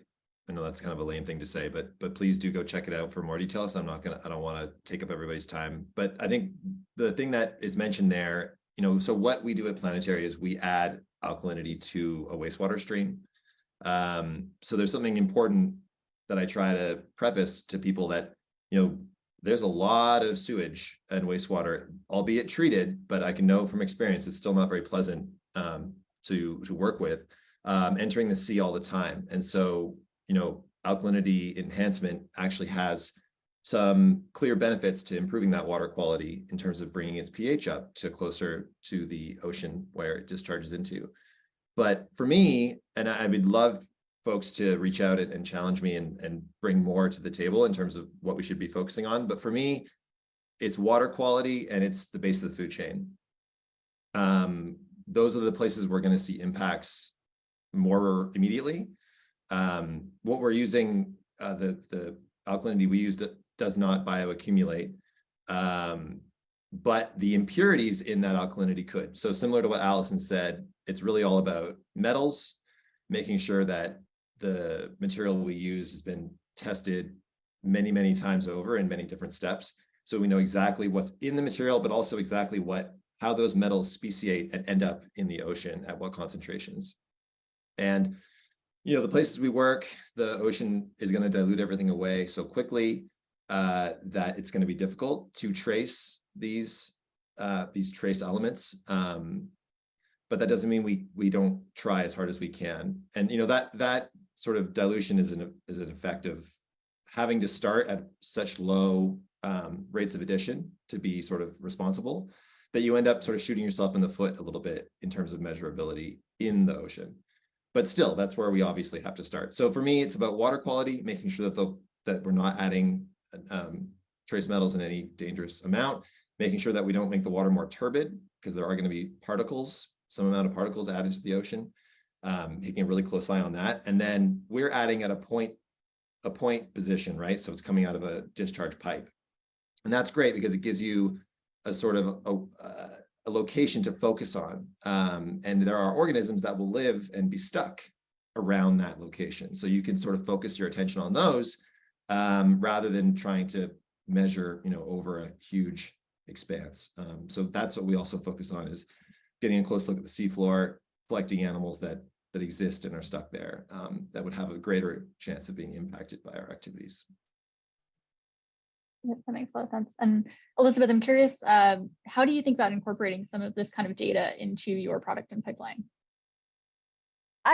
I know that's kind of a lame thing to say, but please do go check it out for more details. I don't want to take up everybody's time, but I think the thing that is mentioned there, so what we do at Planetary is we add alkalinity to a wastewater stream. So there's something important that I try to preface to people that, there's a lot of sewage and wastewater, albeit treated, but I can know from experience, it's still not very pleasant to work with, entering the sea all the time. And so, alkalinity enhancement actually has some clear benefits to improving that water quality in terms of bringing its pH up to closer to the ocean where it discharges into. But for me, and I would love folks to reach out and challenge me and bring more to the table in terms of what we should be focusing on. But for me, it's water quality and it's the base of the food chain. Those are the places we're going to see impacts more immediately. What we're using, the alkalinity we used does not bioaccumulate, but the impurities in that alkalinity could. So similar to what Alison said, it's really all about metals, making sure that the material we use has been tested many, many times over in many different steps. So we know exactly what's in the material, but also exactly how those metals speciate and end up in the ocean at what concentrations. And, the places we work, the ocean is going to dilute everything away so quickly that it's going to be difficult to trace these trace elements. But that doesn't mean we don't try as hard as we can. And, that sort of dilution is an effect of having to start at such low rates of addition to be sort of responsible, that you end up sort of shooting yourself in the foot a little bit in terms of measurability in the ocean. But still, that's where we obviously have to start. So for me, it's about water quality, making sure that we're not adding trace metals in any dangerous amount, making sure that we don't make the water more turbid, because there are going to be some amount of particles added to the ocean, taking a really close eye on that. And then we're adding at a point position, right? So it's coming out of a discharge pipe. And that's great because it gives you a sort of a location to focus on. And there are organisms that will live and be stuck around that location. So you can sort of focus your attention on those rather than trying to measure, over a huge expanse. So that's what we also focus on, is getting a close look at the seafloor, collecting animals that exist and are stuck there that would have a greater chance of being impacted by our activities. Yep, that makes a lot of sense. And Elizabeth, I'm curious, how do you think about incorporating some of this kind of data into your product and pipeline?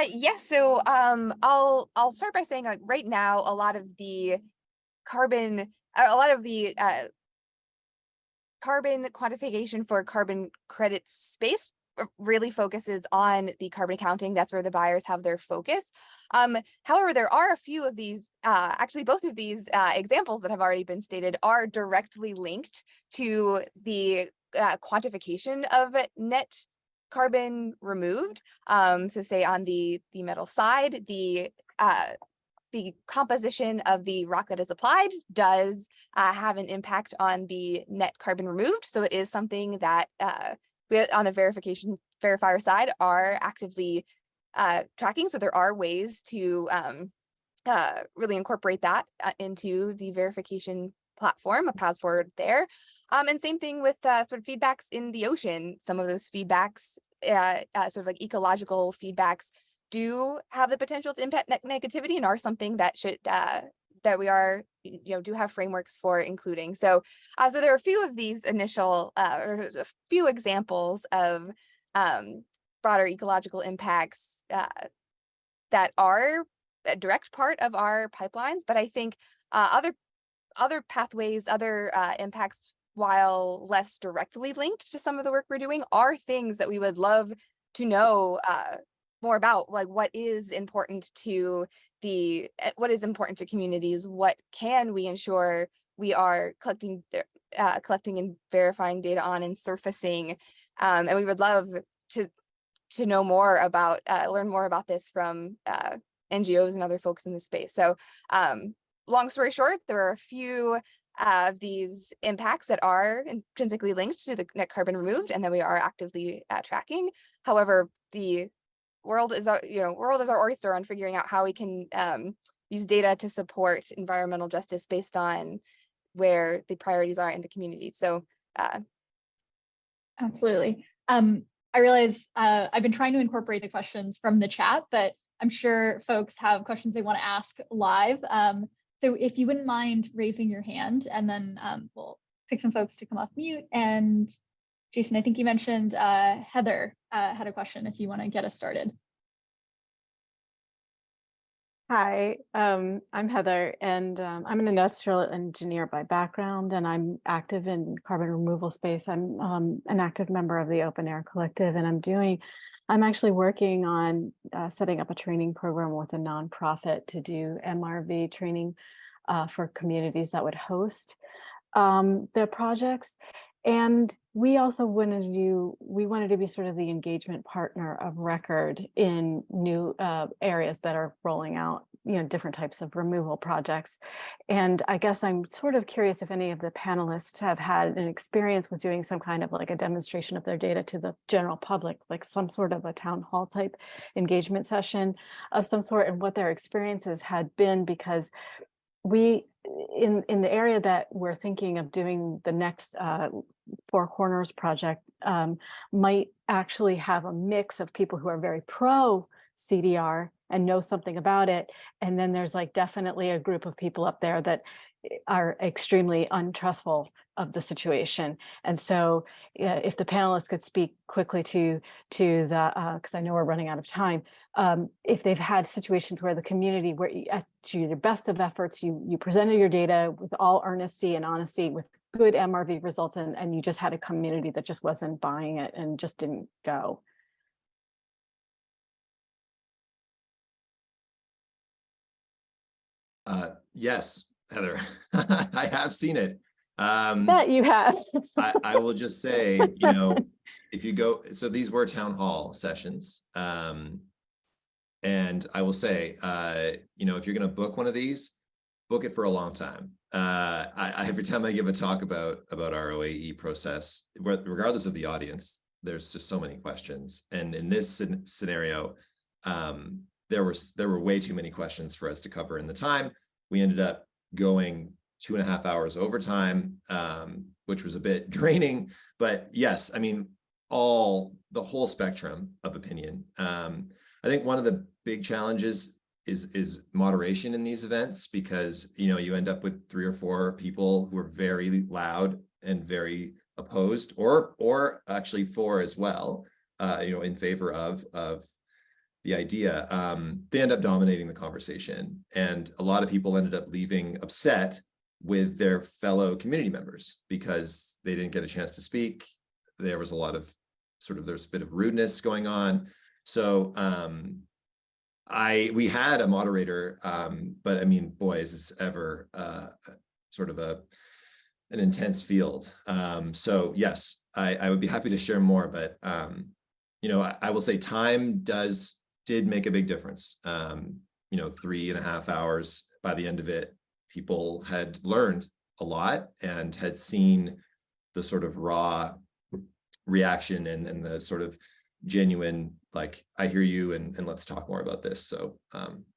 Yes, so I'll start by saying, like, right now, a lot of the carbon quantification for carbon credits space really focuses on the carbon accounting. That's where the buyers have their focus. However, there are a few of these, actually both of these examples that have already been stated are directly linked to the quantification of net carbon removed. So say on the metal side, the composition of the rock that is applied does have an impact on the net carbon removed. So it is something that we on the verifier side are actively tracking. So there are ways to really incorporate that into the verification platform, a path forward there. And same thing with sort of feedbacks in the ocean. Some of those feedbacks, sort of like ecological feedbacks, do have the potential to impact negativity and are something that should that we are, do have frameworks for including. So so there are a few of these initial or a few examples of broader ecological impacts that are a direct part of our pipelines, but I think other pathways, other impacts, while less directly linked to some of the work we're doing, are things that we would love to know more about, like what is important to communities, what can we ensure we are collecting and verifying data on and surfacing, and we would love to know more about, learn more about this from NGOs and other folks in the space. So long story short, there are a few of these impacts that are intrinsically linked to the net carbon removed, and that we are actively tracking. However, the world is our oyster on figuring out how we can use data to support environmental justice based on where the priorities are in the community. So absolutely. I realize I've been trying to incorporate the questions from the chat, but I'm sure folks have questions they want to ask live. So if you wouldn't mind raising your hand, and then we'll pick some folks to come off mute. And Jason, I think you mentioned Heather had a question if you want to get us started. Hi, I'm Heather, and I'm an industrial engineer by background, and I'm active in carbon removal space. I'm an active member of the Open Air Collective, and I'm actually working on setting up a training program with a nonprofit to do MRV training for communities that would host their projects. And we also wanted to be sort of the engagement partner of record in new areas that are rolling out, different types of removal projects. And I guess I'm sort of curious if any of the panelists have had an experience with doing some kind of like a demonstration of their data to the general public, like some sort of a town hall type engagement session of some sort, and what their experiences had been, because we in the area that we're thinking of doing the next Four Corners project might actually have a mix of people who are very pro CDR and know something about it, and then there's like definitely a group of people up there that are extremely untrustful of the situation. And so if the panelists could speak quickly to the, because I know we're running out of time, if they've had situations where the community, where to your best of efforts, you presented your data with all earnesty and honesty, with good MRV results, and you just had a community that just wasn't buying it and just didn't go. Yes, Heather, I have seen it. Bet you have. I will just say, if you go, so these were town hall sessions. And I will say, if you're going to book one of these, book it for a long time. Every time I give a talk about our OAE process, regardless of the audience, there's just so many questions. And in this scenario, there were way too many questions for us to cover in the time. We ended up going 2.5 hours overtime, which was a bit draining. But yes, I mean, the whole spectrum of opinion. I think one of the big challenges is moderation in these events, because you end up with 3 or 4 people who are very loud and very opposed, or actually for as well, in favor of the idea. They end up dominating the conversation, and a lot of people ended up leaving upset with their fellow community members because they didn't get a chance to speak. There was a lot of there's a bit of rudeness going on. So we had a moderator, but I mean, boy, is this ever sort of an intense field. So yes, I would be happy to share more, but I will say time did make a big difference. 3.5 hours, by the end of it, people had learned a lot and had seen the sort of raw reaction and the sort of genuine, like, I hear you and let's talk more about this. So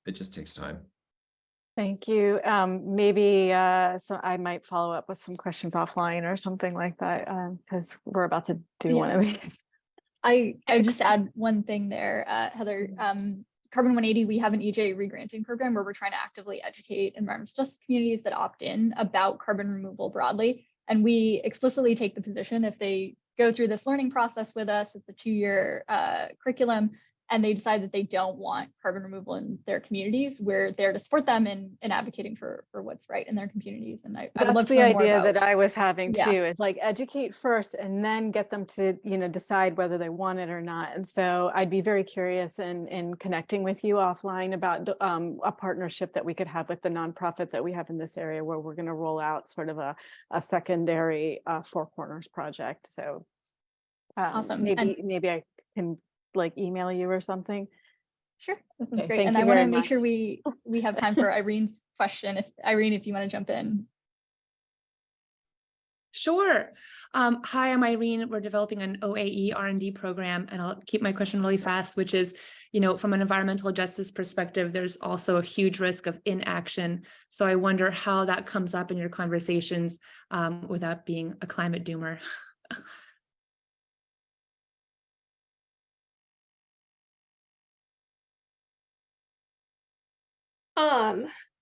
it just takes time. Thank you. Maybe so I might follow up with some questions offline or something like that, because we're about to do one of these. I just add one thing there, Heather. Carbon 180, we have an EJ regranting program where we're trying to actively educate environmental justice communities that opt in about carbon removal broadly. And we explicitly take the position, if they go through this learning process with us, it's a 2-year curriculum, and they decide that they don't want carbon removal in their communities, we're there to support them in advocating for what's right in their communities. And I would love to the know more idea about, that I was having Yeah. too, is like educate first and then get them to, decide whether they want it or not. And so I'd be very curious in connecting with you offline about a partnership that we could have with the nonprofit that we have in this area, where we're going to roll out sort of a secondary Four Corners project. So Awesome. maybe I can like email you or something. Sure, that sounds Okay, great. thank And you I want to very make much. sure we have time for Irene's question. If you want to jump in. Sure. Hi, I'm Irene. We're developing an OAE R&D program, and I'll keep my question really fast, which is, from an environmental justice perspective, there's also a huge risk of inaction. So I wonder how that comes up in your conversations without being a climate doomer.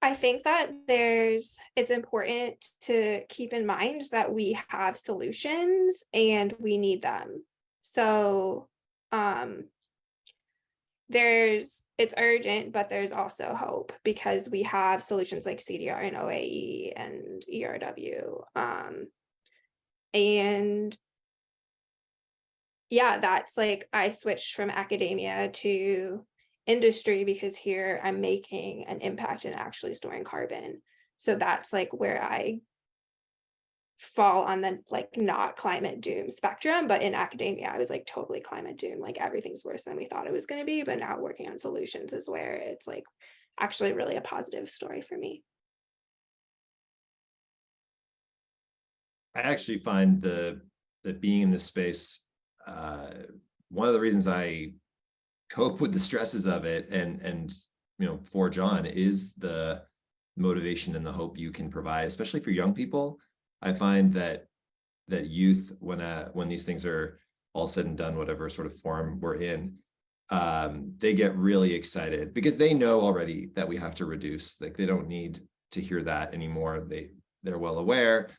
I think that it's important to keep in mind that we have solutions and we need them. So it's urgent, but there's also hope because we have solutions like CDR and OAE and ERW. And yeah, that's like, I switched from academia to industry because here I'm making an impact and actually storing carbon. So that's like where I fall on the like not climate doom spectrum, but in academia I was like totally climate doom, like everything's worse than we thought it was going to be. But now working on solutions is where it's like actually really a positive story for me. I actually find that being in this space, one of the reasons I cope with the stresses of it and forge on is the motivation and the hope you can provide, especially for young people. I find that youth, when these things are all said and done, whatever sort of form we're in, they get really excited because they know already that we have to reduce. Like they don't need to hear that anymore. They're well aware.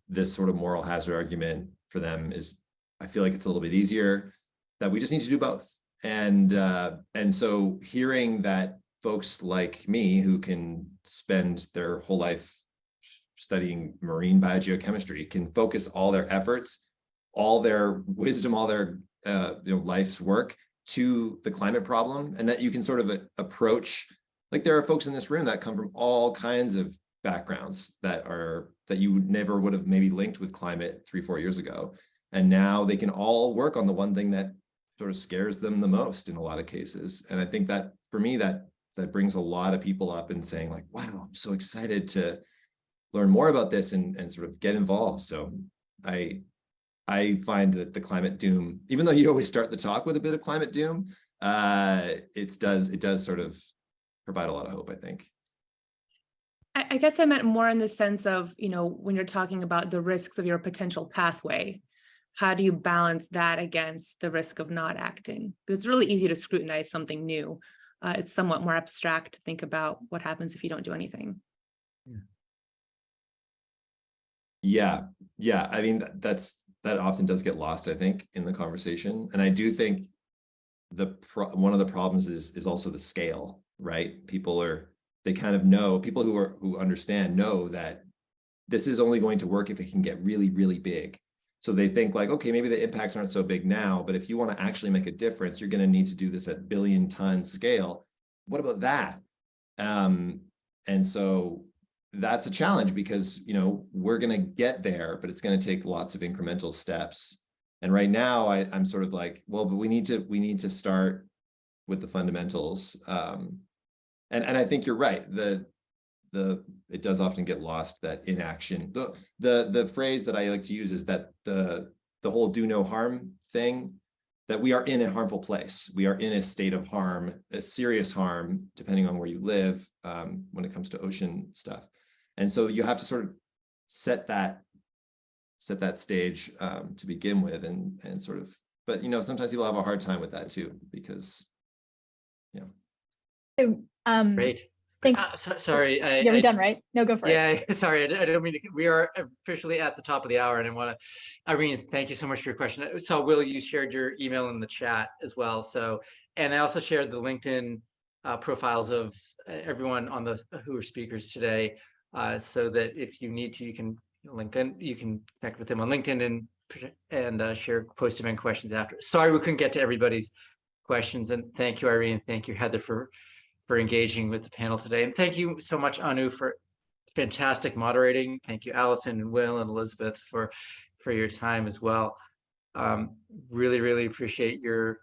This sort of moral hazard argument for them is, I feel like it's a little bit easier, that we just need to do both. And so hearing that folks like me who can spend their whole life studying marine biogeochemistry can focus all their efforts, all their wisdom, all their life's work to the climate problem, and that you can sort of approach, like there are folks in this room that come from all kinds of backgrounds that you never would have maybe linked with climate 3-4 years ago, and now they can all work on the one thing that sort of scares them the most in a lot of cases. And I think that for me that brings a lot of people up and saying like, wow, I'm so excited to learn more about this and sort of get involved. So I find that the climate doom, even though you always start the talk with a bit of climate doom, it does sort of provide a lot of hope, I think. I guess I meant more in the sense of, when you're talking about the risks of your potential pathway, how do you balance that against the risk of not acting? Because it's really easy to scrutinize something new. It's somewhat more abstract to think about what happens if you don't do anything. Yeah. I mean, that often does get lost, I think, in the conversation. And I do think one of the problems is also the scale, right? They kind of know, people who understand know that this is only going to work if it can get really, really big. So they think like, okay, maybe the impacts aren't so big now, but if you want to actually make a difference, you're going to need to do this at billion-ton scale. What about that? And so that's a challenge because, we're going to get there, but it's going to take lots of incremental steps. And right now I'm sort of like, well, but we need to start with the fundamentals. And I think you're right. It does often get lost that inaction. The phrase that I like to use is that the whole do no harm thing, that we are in a harmful place. We are in a state of harm, a serious harm, depending on where you live, when it comes to ocean stuff. And so you have to sort of set that stage to begin with, and sort of, but sometimes people have a hard time with that too, because Great. Thanks. Sorry. Yeah, we're done, right? No, go for it. Yeah, sorry. I don't mean to. We are officially at the top of the hour, and I want to, Irene, thank you so much for your question. So, Will, you shared your email in the chat as well. So, and I also shared the LinkedIn profiles of everyone who are speakers today, so that if you need to, you can connect with them on LinkedIn and share post-event questions after. Sorry, we couldn't get to everybody's questions, and thank you, Irene. Thank you, Heather, for engaging with the panel today. And thank you so much, Anu, for fantastic moderating. Thank you, Alison and Will and Elizabeth for your time as well. Really, really appreciate your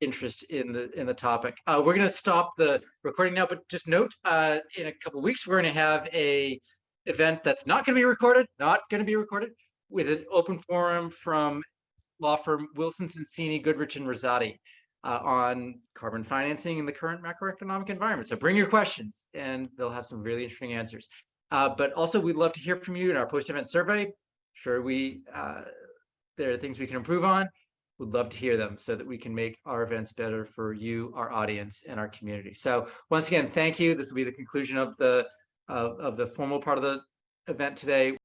interest in the topic. We're going to stop the recording now, but just note, in a couple of weeks, we're going to have a event that's not going to be recorded, with an open forum from law firm Wilson Sonsini, Goodrich and Rosati. On carbon financing in the current macroeconomic environment. So bring your questions and they'll have some really interesting answers. But also we'd love to hear from you in our post-event survey. Sure, there are things we can improve on. We'd love to hear them so that we can make our events better for you, our audience, and our community. So once again, thank you. This will be the conclusion of the formal part of the event today.